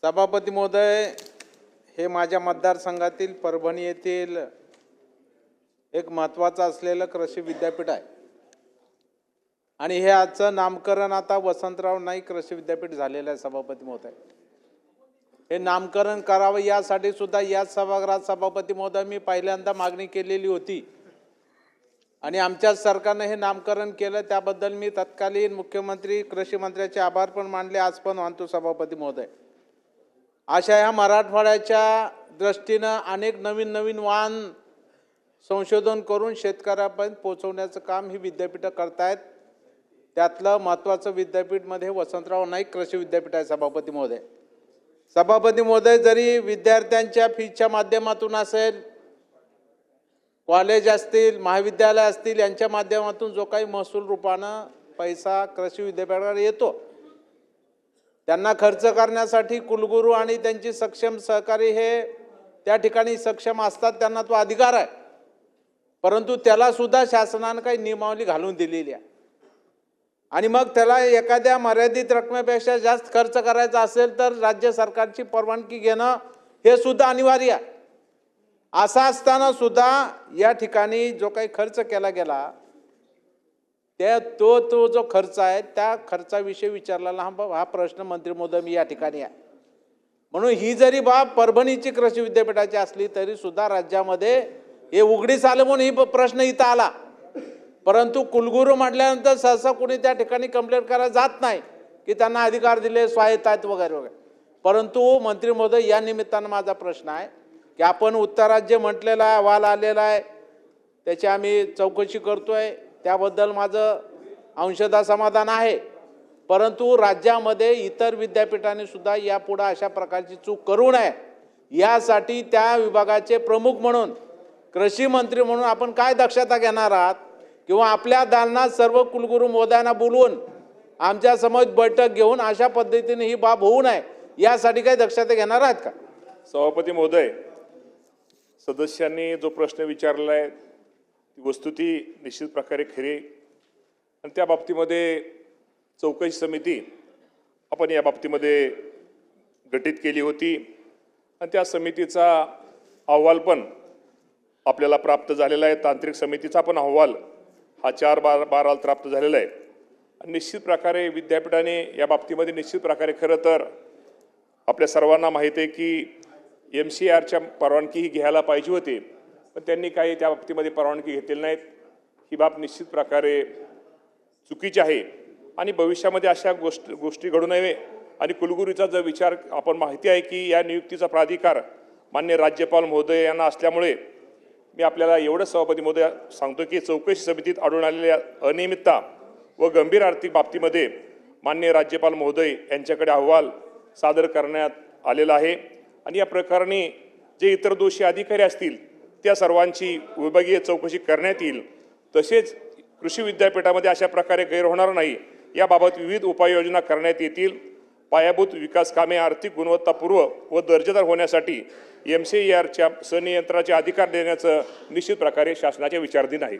सभापती महोदय, हे माझ्या मतदारसंघातील परभणी येथील एक महत्त्वाचं असलेलं कृषी विद्यापीठ आहे आणि हे आजचं नामकरण आता वसंतराव नाईक कृषी विद्यापीठ झालेलं आहे। सभापती महोदय, हे नामकरण करावं यासाठी सुद्धा याच सभागृहात सभापती महोदय मी पहिल्यांदा मागणी केलेली होती आणि आमच्या सरकारने हे नामकरण केलं, त्याबद्दल मी तत्कालीन मुख्यमंत्री कृषी मंत्र्याचे आभार पण मानले, आज पण मानतो सभापती महोदय। अशा ह्या मराठवाड्याच्या दृष्टीनं अनेक नवीन वाहन संशोधन करून शेतकऱ्यापर्यंत पोहोचवण्याचं काम ही विद्यापीठं करतायत। त्यातलं महत्त्वाचं विद्यापीठ मध्ये वसंतराव नाईक कृषी विद्यापीठ आहे। सभापती महोदय, जरी विद्यार्थ्यांच्या फीच्या माध्यमातून असेल, कॉलेज असतील, महाविद्यालय असतील, यांच्या माध्यमातून जो काही महसूल रूपानं पैसा कृषी विद्यापीठावर येतो, त्यांना खर्च करण्यासाठी कुलगुरू आणि त्यांची सक्षम सहकारी हे त्या ठिकाणी सक्षम असतात, त्यांना तो अधिकार आहे। परंतु त्याला सुद्धा शासनाने काही नियमावली घालून दिलेली आहे आणि मग त्याला एखाद्या मर्यादित रकमेपेक्षा जास्त खर्च करायचा असेल तर राज्य सरकारची परवानगी घेणं हे सुद्धा अनिवार्य आहे। असं असताना सुद्धा या ठिकाणी जो काही खर्च केला गेला तो जो खर्च आहे त्या खर्चाविषयी विचारलेला हा प्रश्न मंत्री महोदय मी या ठिकाणी आहे। म्हणून ही जरी बाब परभणीची कृषी विद्यापीठाची असली तरी सुद्धा राज्यामध्ये हे उघडीस आलं म्हणून ही प्रश्न इथं आला, परंतु कुलगुरू म्हटल्यानंतर सहसा कोणी त्या ठिकाणी कंप्लेंट करायला जात नाही की त्यांना अधिकार दिले, स्वायत्त आहेत वगैरे वगैरे। परंतु मंत्री महोदय, या निमित्तानं माझा प्रश्न आहे की आपण उत्तरात जे म्हटलेला आहे, अहवाल आलेला आहे, त्याची आम्ही चौकशी करतोय, त्याबद्दल माझं अंशतः समाधान आहे। परंतु राज्यामध्ये इतर विद्यापीठांनी सुद्धा यापुढे अशा प्रकारची चूक करू नये यासाठी त्या विभागाचे प्रमुख म्हणून, कृषी मंत्री म्हणून आपण काय दक्षता घेणार आहात किंवा आपल्या दालनात सर्व कुलगुरू महोदयांना बोलवून आमच्या समोर बैठक घेऊन अशा पद्धतीने ही बाब होऊ नये यासाठी काय दक्षता घेणार आहात का? सभापती महोदय, सदस्यांनी जो प्रश्न विचारला आहे ती वस्तुती निश्चित प्रकारे खरी आणि त्या बाबतीमध्ये चौकशी समिती आपण या बाबतीमध्ये गठीत केली होती आणि त्या समितीचा अहवाल पण आपल्याला प्राप्त झालेला आहे। तांत्रिक समितीचा पण अहवाल हा 4/12 प्राप्त झालेला आहे आणि निश्चित प्रकारे विद्यापीठाने या बाबतीमध्ये निश्चित प्रकारे खरं तर आपल्या सर्वांना माहिती आहे की MCRच्या परवानगी ही घ्यायला पाहिजे होती, पण त्यांनी काही त्या बाबतीमध्ये परवानगी घेतलेली नाहीत। ही बाब निश्चित प्रकारे चुकीची आहे आणि भविष्यामध्ये अशा गोष्टी घडू नये आणि कुलगुरूचा जो विचार आपण माहिती आहे की या नियुक्तीचा प्राधिकार मान्य राज्यपाल महोदय यांना असल्यामुळे मी आपल्याला एवढं सभापती महोदय सांगतो की चौकशी समितीत आढळून आलेल्या अनियमितता व गंभीर आर्थिक बाबतीमध्ये मान्य राज्यपाल महोदय यांच्याकडे अहवाल सादर करण्यात आलेला आहे आणि या प्रकरणी जे इतर दोषी अधिकारी असतील त्या सर्वांची विभागीय चौकशी करण्यात येईल। तसेच कृषी विद्यापीठामध्ये अशा प्रकारे गैर होणार नाही याबाबत विविध उपाययोजना करण्यात येतील। पायाभूत विकास कामे आर्थिक गुणवत्तापूर्व व दर्जेदार होण्यासाठी MCRच्या संनियंत्रणाचे अधिकार देण्याचं निश्चित प्रकारे शासनाच्या विचाराधीन आहे।